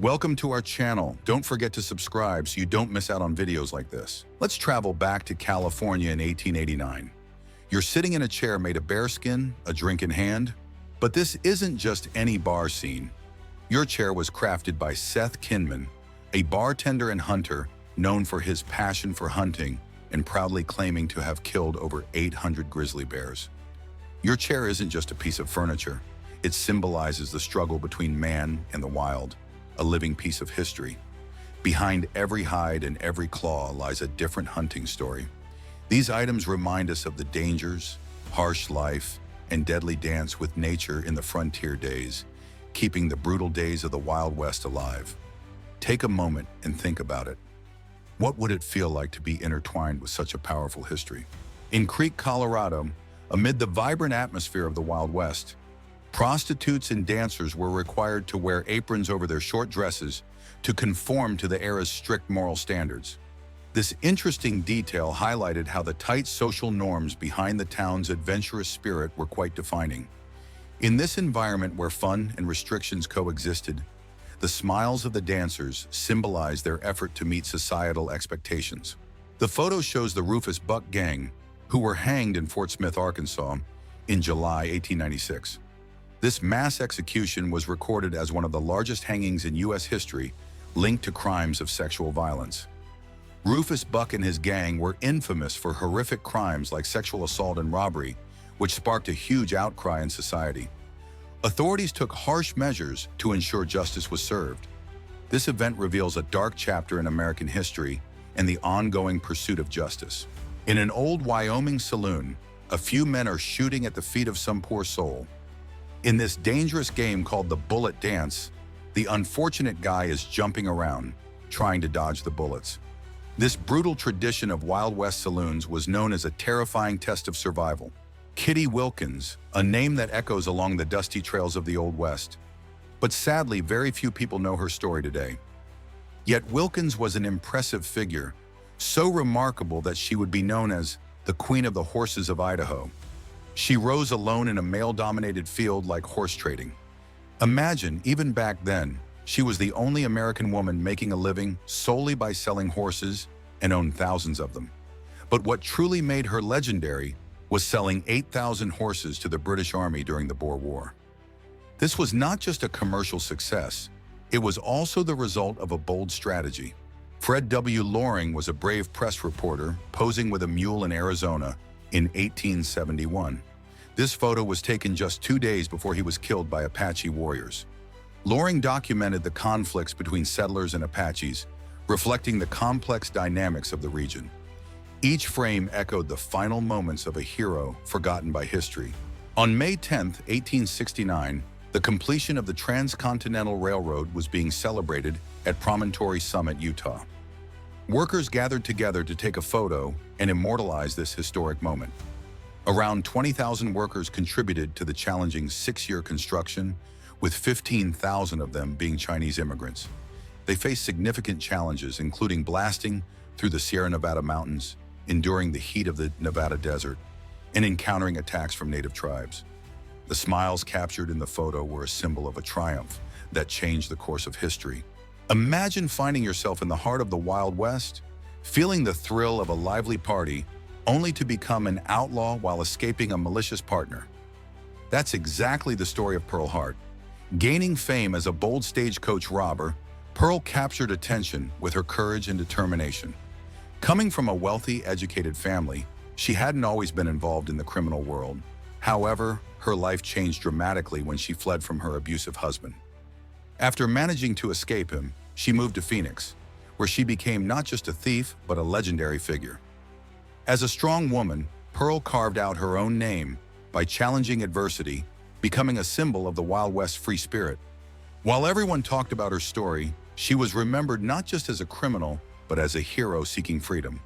Welcome to our channel. Don't forget to subscribe so you don't miss out on videos like this. Let's travel back to California in 1889. You're sitting in a chair made of bearskin, a drink in hand, but this isn't just any bar scene. Your chair was crafted by Seth Kinman, a bartender and hunter known for his passion for hunting and proudly claiming to have killed over 800 grizzly bears. Your chair isn't just a piece of furniture. It symbolizes the struggle between man and the wild, a living piece of history. Behind every hide and every claw lies a different hunting story. These items remind us of the dangers, harsh life, and deadly dance with nature in the frontier days, keeping the brutal days of the Wild West alive. Take a moment and think about it. What would it feel like to be intertwined with such a powerful history? In Creek, Colorado, amid the vibrant atmosphere of the Wild West, prostitutes and dancers were required to wear aprons over their short dresses to conform to the era's strict moral standards. This interesting detail highlighted how the tight social norms behind the town's adventurous spirit were quite defining. In this environment where fun and restrictions coexisted, the smiles of the dancers symbolized their effort to meet societal expectations. The photo shows the Rufus Buck gang, who were hanged in Fort Smith, Arkansas, in July 1896. This mass execution was recorded as one of the largest hangings in U.S. history, linked to crimes of sexual violence. Rufus Buck and his gang were infamous for horrific crimes like sexual assault and robbery, which sparked a huge outcry in society. Authorities took harsh measures to ensure justice was served. This event reveals a dark chapter in American history and the ongoing pursuit of justice. In an old Wyoming saloon, a few men are shooting at the feet of some poor soul. In this dangerous game called the bullet dance, the unfortunate guy is jumping around, trying to dodge the bullets. This brutal tradition of Wild West saloons was known as a terrifying test of survival. Kitty Wilkins, a name that echoes along the dusty trails of the Old West. But sadly, very few people know her story today. Yet Wilkins was an impressive figure, so remarkable that she would be known as the Queen of the Horses of Idaho. She rose alone in a male-dominated field like horse trading. Imagine, even back then, she was the only American woman making a living solely by selling horses and owned thousands of them. But what truly made her legendary was selling 8,000 horses to the British Army during the Boer War. This was not just a commercial success, it was also the result of a bold strategy. Fred W. Laing was a brave press reporter posing with a mule in Arizona in 1871. This photo was taken just 2 days before he was killed by Apache warriors. Laing documented the conflicts between settlers and Apaches, reflecting the complex dynamics of the region. Each frame echoed the final moments of a hero forgotten by history. On May 10, 1869, the completion of the Transcontinental Railroad was being celebrated at Promontory Summit, Utah. Workers gathered together to take a photo and immortalize this historic moment. Around 20,000 workers contributed to the challenging 6-year construction, with 15,000 of them being Chinese immigrants. They faced significant challenges, including blasting through the Sierra Nevada mountains, enduring the heat of the Nevada desert, and encountering attacks from native tribes. The smiles captured in the photo were a symbol of a triumph that changed the course of history. Imagine finding yourself in the heart of the Wild West, feeling the thrill of a lively party, only to become an outlaw while escaping a malicious partner. That's exactly the story of Pearl Hart. Gaining fame as a bold stagecoach robber, Pearl captured attention with her courage and determination. Coming from a wealthy, educated family, she hadn't always been involved in the criminal world. However, her life changed dramatically when she fled from her abusive husband. After managing to escape him, she moved to Phoenix, where she became not just a thief, but a legendary figure. As a strong woman, Pearl carved out her own name by challenging adversity, becoming a symbol of the Wild West free spirit. While everyone talked about her story, she was remembered not just as a criminal, but as a hero seeking freedom.